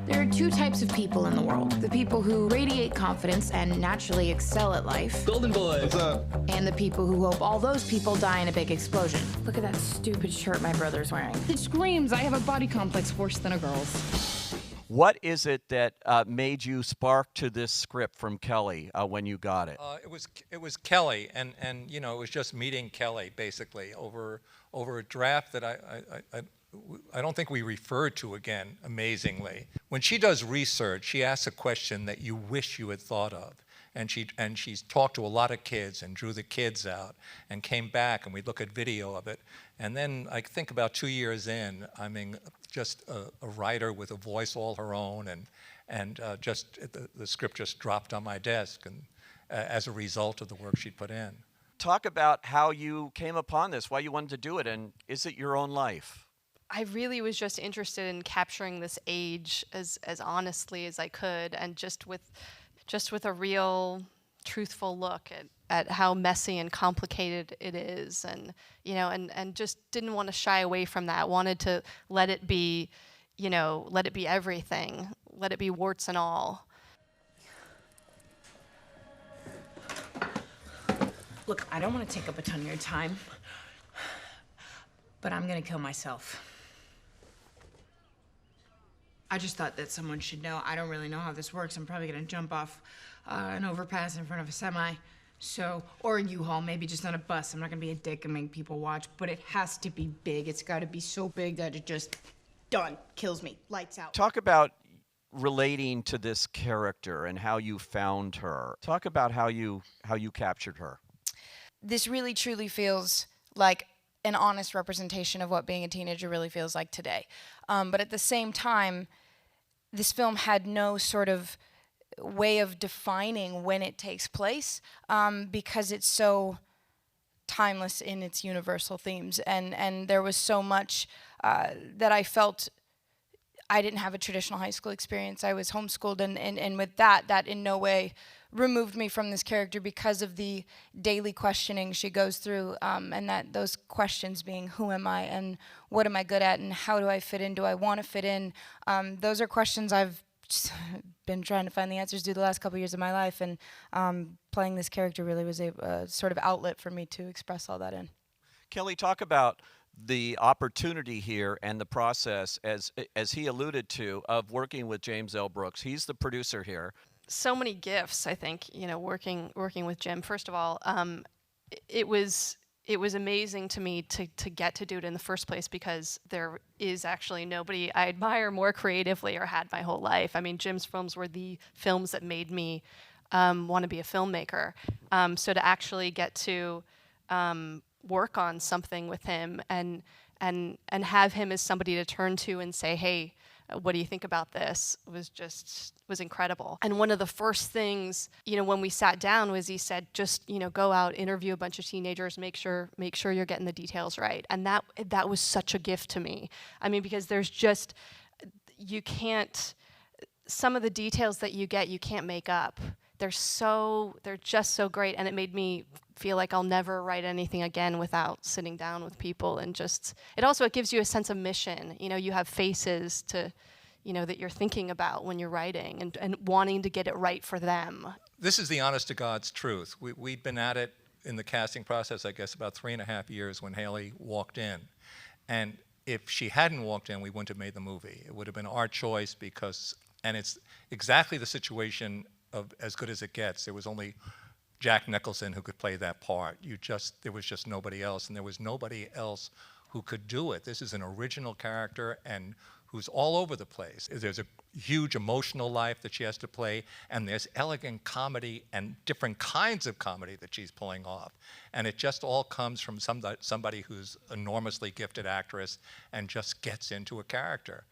There are two types of people in the world. The people who radiate confidence and naturally excel at life. Golden boy. What's up? And the people who hope all those people die in a big explosion. Look at that stupid shirt my brother's wearing. It screams I have a body complex worse than a girl's. What is it that made you spark to this script from Kelly when you got it? It was Kelly, and you know, it was just meeting Kelly basically over a draft that I don't think we referred to again, amazingly. When she does research, she asks a question that you wish you had thought of. And she's talked to a lot of kids and drew the kids out and came back, and we'd look at video of it. And then I think about 2 years in, I mean, just a writer with a voice all her own, and just the script just dropped on my desk, and as a result of the work she'd put in. Talk about how you came upon this, why you wanted to do it, and is it your own life? I really was just interested in capturing this age as honestly as I could, and just with a real truthful look at how messy and complicated it is, and you know, and just didn't want to shy away from that. Wanted to let it be, you know, let it be everything, let it be warts and all. Look, I don't want to take up a ton of your time, but I'm gonna kill myself. I just thought that someone should know. I don't really know how this works. I'm probably gonna jump off an overpass in front of a semi, or a U-Haul, maybe just on a bus. I'm not gonna be a dick and make people watch, but it has to be big. It's gotta be so big that it just, done, kills me, lights out. Talk about relating to this character and how you found her. Talk about how you captured her. This really truly feels like an honest representation of what being a teenager really feels like today. But at the same time, this film had no sort of way of defining when it takes place, because it's so timeless in its universal themes. And there was so much that I felt. I didn't have a traditional high school experience. I was homeschooled, and with that in no way removed me from this character, because of the daily questioning she goes through, and that those questions being, who am I, and what am I good at, and how do I fit in, do I want to fit in? Those are questions I've just been trying to find the answers to the last couple of years of my life, and playing this character really was a sort of outlet for me to express all that in. Kelly, talk about the opportunity here and the process, as he alluded to, of working with James L. Brooks. He's the producer here. So many gifts, I think, you know, working with Jim. First of all, it was amazing to me to get to do it in the first place, because there is actually nobody I admire more creatively or had my whole life. I mean, Jim's films were the films that made me want to be a filmmaker. So to actually get to work on something with him and have him as somebody to turn to and say, hey, what do you think about this, was incredible. And one of the first things, you know, when we sat down was he said, just, you know, go out, interview a bunch of teenagers, make sure you're getting the details right. And that was such a gift to me. I mean, because there's just, some of the details that you get, you can't make up. They're just so great, and it made me feel like I'll never write anything again without sitting down with people, and it gives you a sense of mission. You know, you have faces to, you know, that you're thinking about when you're writing, and wanting to get it right for them. This is the honest to God's truth. We'd been at it in the casting process, I guess, about 3.5 years when Haley walked in. And if she hadn't walked in, we wouldn't have made the movie. It would have been our choice, and it's exactly the situation of As Good as It Gets. There was only Jack Nicholson who could play that part. There was just nobody else, and there was nobody else who could do it. This is an original character and who's all over the place. There's a huge emotional life that she has to play, and there's elegant comedy and different kinds of comedy that she's pulling off. And it just all comes from somebody who's enormously gifted actress and just gets into a character.